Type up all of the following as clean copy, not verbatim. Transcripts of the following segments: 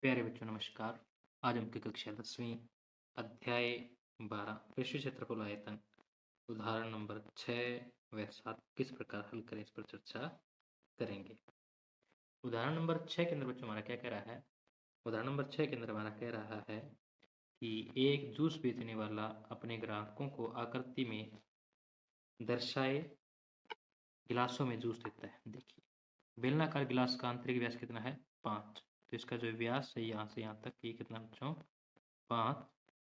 प्यारे बच्चों नमस्कार। आज हम की कक्षा 10वीं अध्याय 12 पृष्ठ क्षेत्रफल आयतन उदाहरण नंबर 6 व 7 किस प्रकार हल करें इस पर चर्चा करेंगे। उदाहरण नंबर 6 के अंदर बच्चों हमारा क्या कह रहा है? उदाहरण नंबर 6 के अंदर हमारा कह रहा है कि एक जूस बेचने वाला अपने ग्राहकों को आकृति में दर्शाए गिलासों में जूस देता है। देखिए बेलनाकार गिलास का आंतरिक व्यास कितना है? 5। तो इसका जो व्यास है यहाँ से यहाँ तक ये कितना बच्चों? 5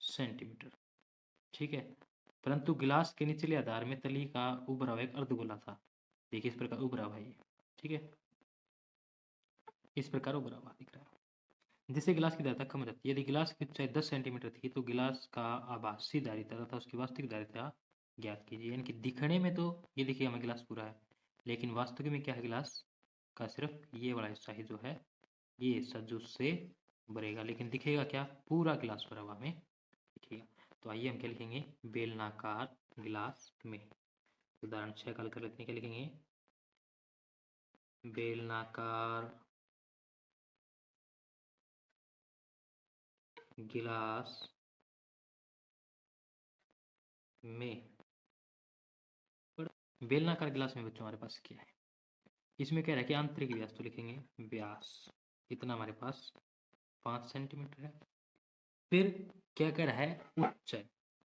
सेंटीमीटर। ठीक है। परंतु गिलास के निचले आधार में तली का उभरा हुआ एक अर्धगोला था। देखिए इस प्रकार उभरा हुआ है ये। ठीक है, इस प्रकार उभरा हुआ दिख रहा है, जिससे गिलास की धारिता कम हो जाती है। यदि गिलास की ऊंचाई 10 सेंटीमीटर थी तो गिलास का आभासी धारिता तथा उसकी वास्तविक धारिता ज्ञात कीजिए। यानी कि दिखने में तो ये देखिए हमें गिलास पूरा है, लेकिन वास्तविक में क्या है? गिलास का सिर्फ ये वाला हिस्सा ही जो है ये हिस्सा जूस से भरेगा, लेकिन दिखेगा क्या? पूरा गिलास भरा हुआ हमें दिखेगा। तो आइए हम क्या लिखेंगे? बेलनाकार गिलास में। उदाहरण 6 का हल कर लेते हैं। क्या लिखेंगे? बेलनाकार गिलास में। बेलनाकार गिलास में बच्चों हमारे पास क्या है? इसमें कह रहा है कि आंतरिक व्यास, तो लिखेंगे व्यास इतना हमारे पास 5 सेंटीमीटर है। फिर क्या कह रहा है? ऊंचाई।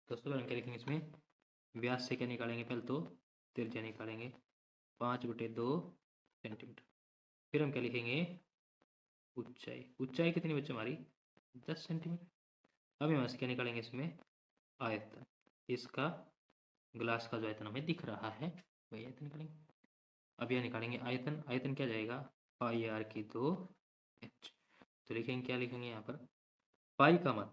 दोस्तों हम क्या लिखेंगे इसमें? व्यास से क्या निकालेंगे? पहले तो त्रिज्या निकालेंगे 5/2 सेंटीमीटर। फिर हम क्या लिखेंगे? ऊंचाई। ऊंचाई कितनी बच्चों हमारी? 10 सेंटीमीटर। अब हम क्या निकालेंगे इसमें? आयतन। इसका ग्लास का जो आयतन हमें दिख रहा है वही आयतन निकालेंगे। अब यह निकालेंगे आयतन। आयतन क्या जाएगा? पाई आर की 2h। तो लिखेंगे क्या? लिखेंगे यहाँ पर पाई का मान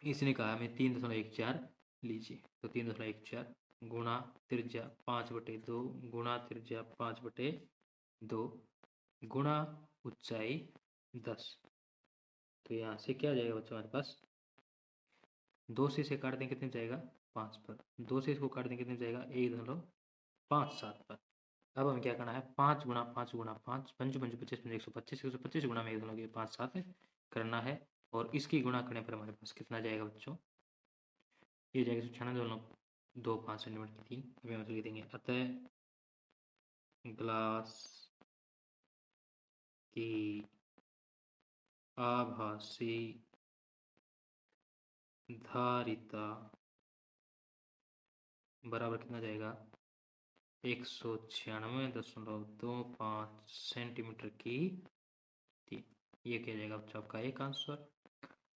इसने कहा हमें 3.14 लीजिए, तो 3.14 गुणा त्रिज्या 5/2 गुणा त्रिज्या 5/2 गुणा ऊंचाई 10। तो यहाँ से क्या जाएगा बच्चों हमारे पास? 2 से इसे काट दें कितने जाएगा? 5 पर। 2 से इसको काट दें कितने जाएगा? 1.57 पर। अब हमें क्या करना है? 5 गुणा 5 गुणा 5 5 5 25 125 125 गुणा में 1.57 करना है। और इसकी गुणा करने पर हमारे पास कितना जाएगा बच्चों? ये जाएगा 196.25 सेंटीमीटर की 3। अभी हम लिख देंगे अतः ग्लास की आभासी धारिता बराबर कितना जाएगा? 196.25 सेंटीमीटर की 3। ये क्या जाएगा बच्चों आपका एक आंसर।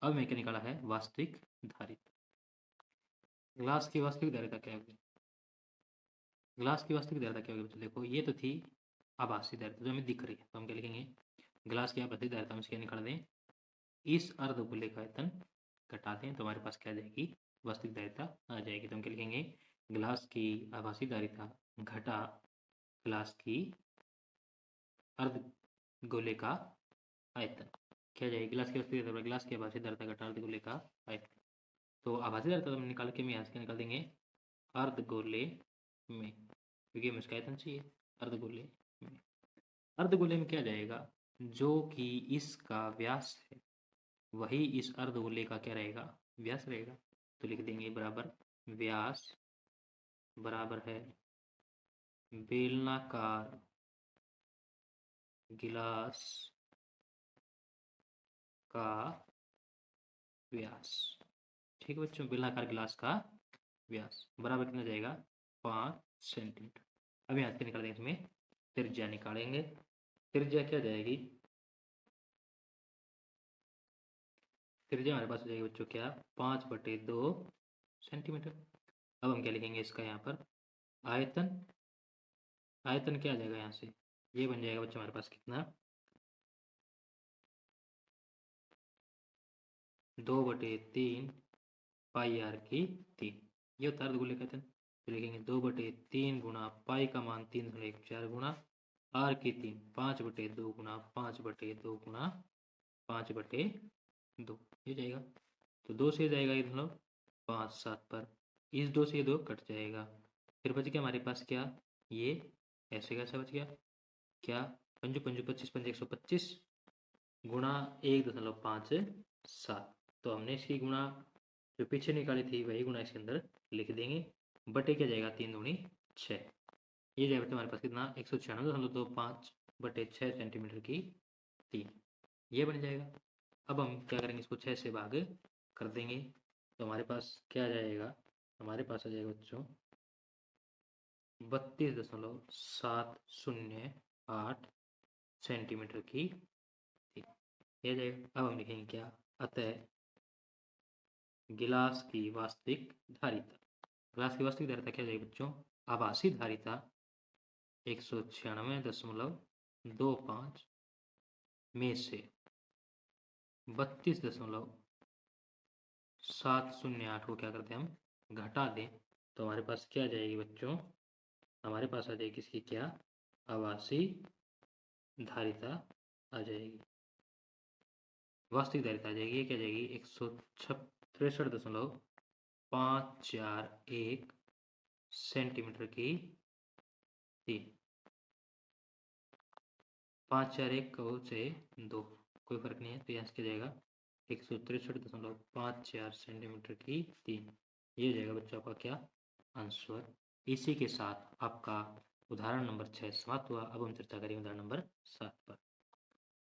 अब मैं क्या निकाला है? वास्तविक धारिता। ग्लास की वास्तविक धारिता क्या होगी? ग्लास की वास्तविक धारिता क्या होगी बच्चों? देखो ये तो थी आभासी धारिता जो हमें दिख रही है, तो हम क्या लिखेंगे? ग्लास की आभासी धारिता में से क्या निकाल दें? इस अर्धगोले का आयतन घटा दें तो हमारे पास क्या आ जाएगी? वास्तविक धारिता आ जाएगी। तो हम क्या लिखेंगे? ग्लास की आभासी धारिता घटा ग्लास की अर्धगोले का आयतन क्या जाएगी? ग्लास की वास्तविक धारिता ग्लास की आभासी धारिता घटा अर्धगोले का आयतन। तो आभासी धारिता तो हम निकाल के यहाँ से निकाल देंगे अर्धगोले में, क्योंकि हमें इसका आयतन चाहिए। अर्धगोले में, अर्धगोले में क्या जाएगा? जो कि इसका व्यास है वही इस अर्धगोले का क्या रहेगा? व्यास रहेगा। तो लिख देंगे बराबर व्यास बराबर है बेलनाकार गिलास का व्यास। ठीक है बच्चों, बेलनाकार गिलास का व्यास बराबर कितना जाएगा? 5 सेंटीमीटर। अब यहाँ से निकाल देंगे, इसमें त्रिज्या निकालेंगे। त्रिज्या क्या जाएगी? त्रिज्या हमारे पास हो जाएगी बच्चों क्या? 5/2 सेंटीमीटर। अब हम क्या लिखेंगे इसका यहाँ पर? आयतन। आयतन क्या आ जाएगा यहाँ से? ये बन जाएगा बच्चों हमारे पास कितना? 2/3 पाई आर की 3। ये होता है अर्धगोले का आयतन। तो लिखेंगे 2/3 गुणा पाई का मान 3.14 गुणा आर की 3 5/2 गुणा 5/2 गुणा 5/2 ये जाएगा। तो 2 से जाएगा ये दोनों 5 7 पर। इस 2 से 2 कट जाएगा। फिर बच गया हमारे पास क्या? ये ऐसे कैसे बच गया? क्या? 5 5 25 5 125 गुणा 1.57। तो हमने इसकी गुणा जो पीछे निकाली थी वही गुणा इसके अंदर लिख देंगे, बटे क्या जाएगा 3 दूनी 6। ये जाएगा तुम्हारे पास कितना 196.25 बटे 6 सेंटीमीटर की 3, ये बन जाएगा। अब हम क्या करेंगे, इसको 6 से भाग कर देंगे तो हमारे पास क्या आ जाएगा, हमारे पास आ जाएगा बच्चों 32.708 सेंटीमीटर की 3, ये जाएगा। अब हम लिखेंगे क्या, अतः गिलास की वास्तविक धारिता, गिलास की वास्तविक धारिता क्या जाएगी बच्चों, आभासी धारिता 196.25 में से 32.708 को क्या करते हैं हम घटा दें तो हमारे पास क्या आ जाएगी बच्चों, हमारे पास आ जाएगी इसकी क्या आभासी धारिता आ जाएगी, वास्तविक धारिता आ जाएगी। ये क्या जाएगी 163.541 सेंटीमीटर की 3, 541 को से 2 कोई फर्क नहीं है, तो यहाँ से क्या जाएगा 163.54 सेंटीमीटर की 3, ये हो जाएगा बच्चों आपका क्या आंसर। इसी के साथ आपका उदाहरण नंबर 6 समाप्त हुआ। अब हम चर्चा करेंगे उदाहरण नंबर 7 पर।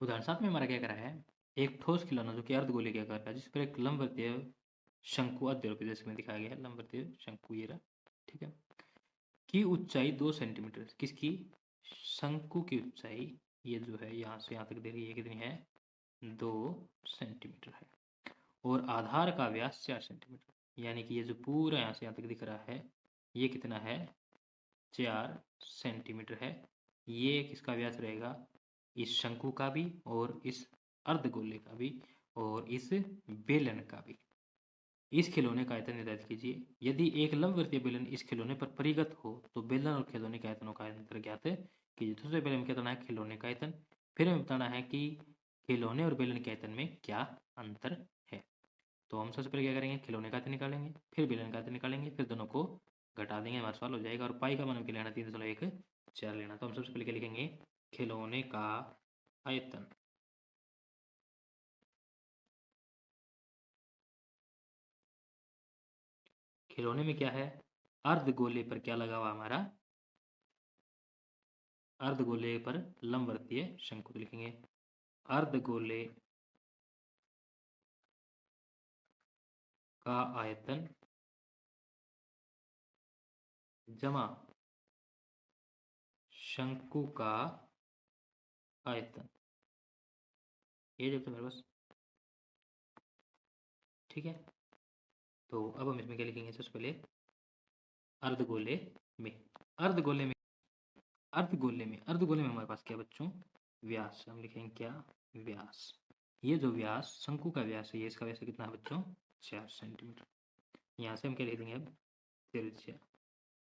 उदाहरण 7 में हमारा क्या करा है, एक ठोस खिलौना जो कि अर्धगोले के आकार का, जिस पर एक लंबवतीय शंकु अद्यरूप जैसे में दिखाया गया है, लंबवतीय शंकु ये रहा, ठीक है, की ऊंचाई 2 सेंटीमीटर, किसकी शंकु की ऊंचाई ये जो है यहाँ से यहाँ तक दे रही है कितनी है 2 सेंटीमीटर है, और आधार का व्यास 4 सेंटीमीटर, यानी कि ये जो पूरा यहाँ से यहाँ तक दिख रहा है ये कितना है 4 सेंटीमीटर है। ये किसका व्यास रहेगा, इस शंकु का भी और इस अर्धगोले का भी और इस बेलन का भी। इस खिलौने का आयतन निर्धारित कीजिए। यदि एक लंबवतीय बेलन इस खिलौने पर परिगत हो तो बेलन और खिलौने के आयतनों का अंतर ज्ञात कीजिए। तो सबसे पहले हमें क्या बताना है खिलौने का आयतन, फिर हमें बताना है कि खिलौने और बेलन के आयतन में क्या अंतर है। तो हम सबसे पहले क्या करेंगे, खिलौने का आयतन निकालेंगे, फिर बेलन का आयतन निकालेंगे, फिर दोनों को घटा देंगे, हमारा सवाल हो जाएगा। और पाई का मान क्या लेना 3.14 लेना। तो हम सबसे पहले क्या लिखेंगे, खिलौने का आयतन, खिलौने में क्या है अर्धगोले पर क्या लगा हुआ हमारा, अर्धगोले पर लंबवतीय शंकु, तो लिखेंगे अर्धगोले का आयतन जमा शंकु का आयतन, ये जब तो मेरे पास ठीक है। तो अब हम इसमें क्या लिखेंगे, सबसे पहले अर्धगोले में, अर्धगोले में अर्धगोले में हमारे पास क्या बच्चों व्यास, हम लिखेंगे क्या व्यास, ये जो व्यास शंकु का व्यास है ये इसका व्यास कितना है बच्चों 4 सेंटीमीटर। यहाँ से हम क्या लिख देंगे अब त्रिज्या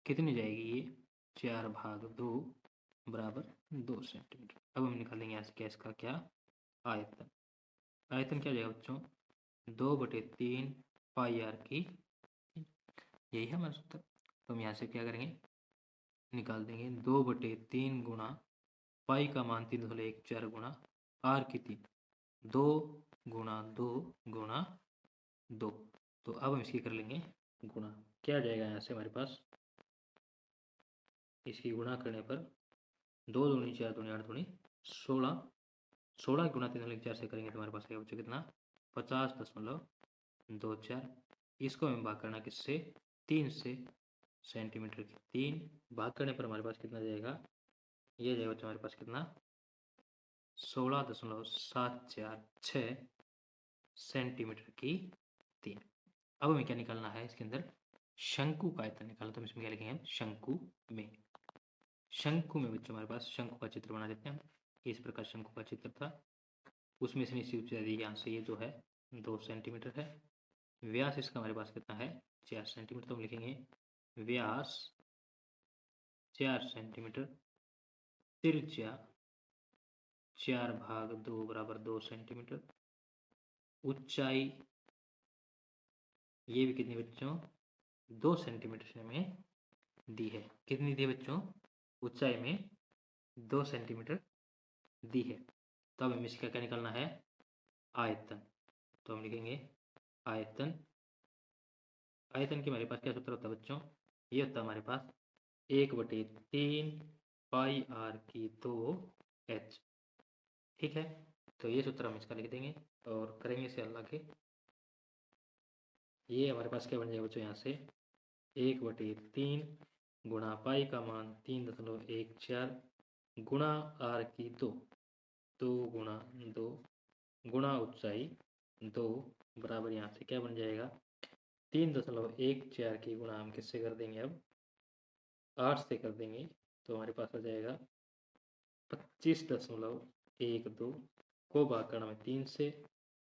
कितनी जाएगी ये 4/2 बराबर 2 सेंटीमीटर। अब हम निकालेंगे यहाँ से क्या इसका क्या आयतन, आयतन क्या जाएगा बच्चों 2/3 पाई आर की, यही है हमारा सूत्र। तो हम यहाँ से क्या करेंगे निकाल देंगे 2/3 गुणा पाई का मान 3.14 गुणा आर की 3, 2 गुणा 2 गुणा 2। तो अब हम इसकी कर लेंगे गुणा, क्या आ जाएगा यहाँ से हमारे पास, इसकी गुणा करने पर 2 दूनी 4 दूनी 8 दूनी 16, 16 गुणा 3.4 से करेंगे तो हमारे पास आएगा बच्चों कितना 50.24। इसको हमें भाग करना किससे 3 से, सेंटीमीटर की 3 भाग करने पर हमारे पास कितना जाएगा, ये जाएगा बच्चों हमारे पास कितना 16.746 सेंटीमीटर की 3। अब हमें क्या निकालना है इसके अंदर शंकु का आयतन निकालना। तो हम इसमें क्या लिखेंगे हम शंकु में, शंकु में बच्चों हमारे पास शंकु का चित्र बना देते हैं। इस प्रकार शंकु का चित्र था, उसमें से निश्चित ऊंचाई दी यहाँ से ये जो है 2 सेंटीमीटर है, व्यास इसका हमारे पास कितना है 4 सेंटीमीटर। तो हम लिखेंगे व्यास 4 सेंटीमीटर, त्रिज्या 4/2 बराबर 2 सेंटीमीटर, ऊंचाई ये भी कितनी बच्चों 2 सेंटीमीटर से हमें दी है, कितनी दी है बच्चों ऊंचाई में 2 सेंटीमीटर दी है। तो अब हमें इसका क्या निकालना है, आयतन। तो हम लिखेंगे आयतन। आयतन की हमारे पास क्या सूत्र होता है बच्चों, ये होता है हमारे पास 1/3 पाई आर की 2h। ठीक है, तो ये सूत्र हम इसका लिख देंगे और करेंगे इसे हल आगे। ये हमारे पास क्या बन जाएगा बच्चों, यहाँ से 1/3 गुणा पाई का मान 3.14 गुणा आर की 2 गुणा 2 गुणा ऊंचाई 2 बराबर यहाँ से क्या बन जाएगा, 3.14 की गुणा हम किससे कर देंगे, अब 8 से कर देंगे। तो हमारे पास आ जाएगा 25.12 को भाग करना में 3 से,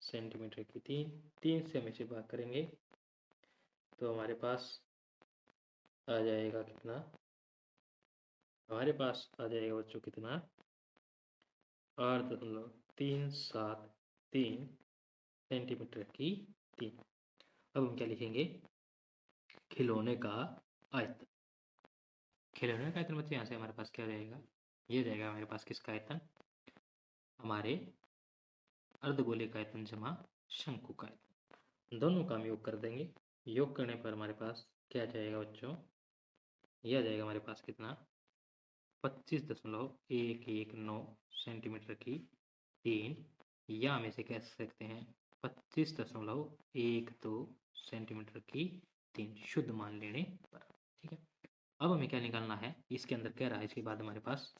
सेंटीमीटर की 3 से हम इसे भाग करेंगे तो हमारे पास आ जाएगा कितना, हमारे पास आ जाएगा बच्चों कितना, 8.373 सेंटीमीटर की 3। अब हम क्या लिखेंगे, खिलौने का आयतन। खिलौने का आयतन बच्चे यहाँ से हमारे पास क्या रहेगा, ये रहेगा हमारे पास किसका आयतन, हमारे अर्धगोले का आयतन जमा शंकु का आयतन, दोनों का हम योग कर देंगे। योग करने पर हमारे पास क्या जाएगा बच्चों, यह आ जाएगा हमारे पास कितना, 25.119 सेंटीमीटर की 3, या हम इसे कह सकते हैं 25.12 सेंटीमीटर की 3 शुद्ध मान लेने पर। ठीक है, अब हमें क्या निकालना है, इसके अंदर कह रहा है, इसके बाद हमारे पास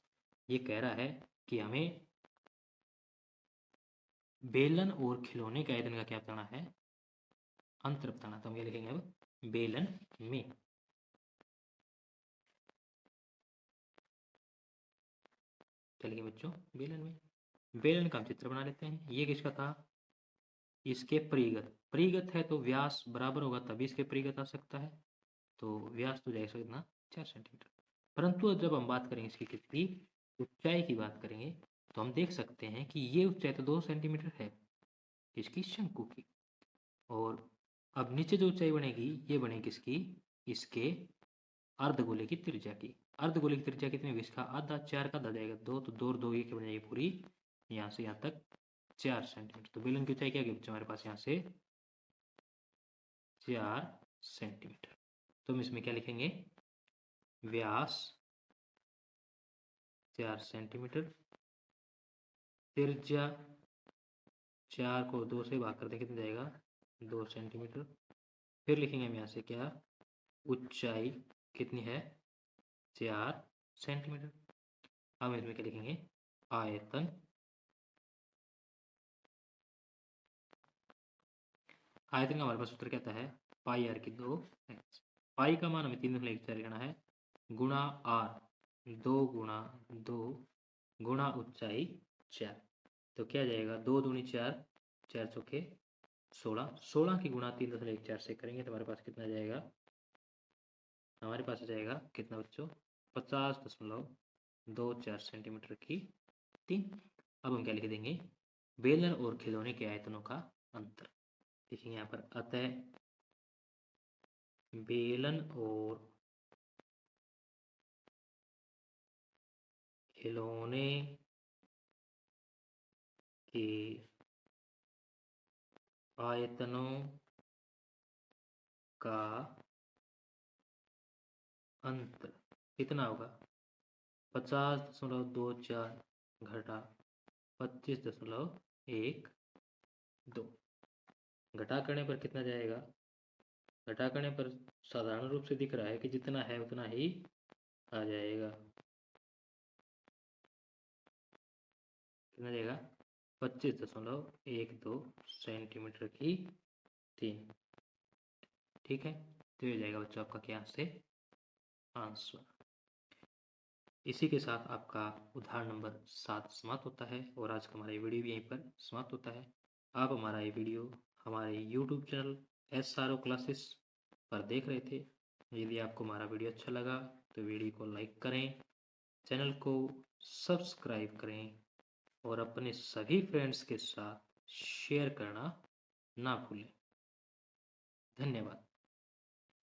ये कह रहा है कि हमें बेलन और खिलौने के आयतन का क्या बताना है, अंतर बताना। तो हम क्या लिखेंगे, अब बेलन में, चलिए बच्चों बेलन में, बेलन का हम चित्र बना लेते हैं। ये किसका था, इसके परिगत, परिगत है तो व्यास बराबर होगा तभी इसके परिगत आ सकता है, तो व्यास तो जाएगा कितना, 4 सेंटीमीटर। परंतु जब हम बात करेंगे इसकी कितनी ऊंचाई की बात करेंगे तो हम देख सकते हैं कि ये ऊंचाई तो 2 सेंटीमीटर है इसकी शंकु की, और अब नीचे जो ऊंचाई बनेगी ये बनेगी किसकी, इसके अर्धगोले की त्रिज्या की। अर्धगोले की त्रिज्या कितनी होगी, इसका आधा, 4 का आधा जाएगा 2, तो 2 और 2 ये क्या बन जाएगी पूरी, यहाँ से यहाँ तक 4 सेंटीमीटर। तो बेलन की ऊंचाई क्या बच्चों हमारे पास यहाँ से 4 सेंटीमीटर। तो हम इसमें क्या लिखेंगे, व्यास 4 सेंटीमीटर, त्रिज्या 4 को 2 से भाग कर दें कितना जाएगा, 2 सेंटीमीटर। फिर लिखेंगे हम यहाँ से क्या, ऊंचाई कितनी है, 4 सेंटीमीटर। हम इसमें क्या लिखेंगे, आयतन। आयतन का हमारे पास सूत्र क्या आता है, पाई आर की 2h। पाई का मान हमें 3.14 लेना है, गुणा आर 2 गुणा 2 गुणा ऊंचाई 4। तो क्या जाएगा, 2 दूनी 4, 4 चौके 16, 16 की गुणा 3.14 से करेंगे तो हमारे पास कितना जाएगा, हमारे पास जाएगा कितना बच्चों, 50.24 सेंटीमीटर की 3। अब हम क्या लिख देंगे, बेलन और खिलौने के आयतनों का अंतर। देखेंगे यहाँ पर, अतः बेलन और खिलौने के आयतनों का अंतर कितना होगा, 50.24 घटा 25.12, घटा करने पर कितना जाएगा, घटा करने पर साधारण रूप से दिख रहा है कि जितना है उतना ही आ जाएगा, कितना जाएगा, 25.12 सेंटीमीटर की 3। ठीक है, तो ये जाएगा बच्चों आपका क्या से आंसर। इसी के साथ आपका उदाहरण नंबर 7 समाप्त होता है और आज का हमारा ये वीडियो भी यहीं पर समाप्त होता है। आप हमारा ये वीडियो हमारे YouTube चैनल SRO क्लासेस पर देख रहे थे। यदि आपको हमारा वीडियो अच्छा लगा तो वीडियो को लाइक करें, चैनल को सब्सक्राइब करें और अपने सभी फ्रेंड्स के साथ शेयर करना ना भूलें। धन्यवाद।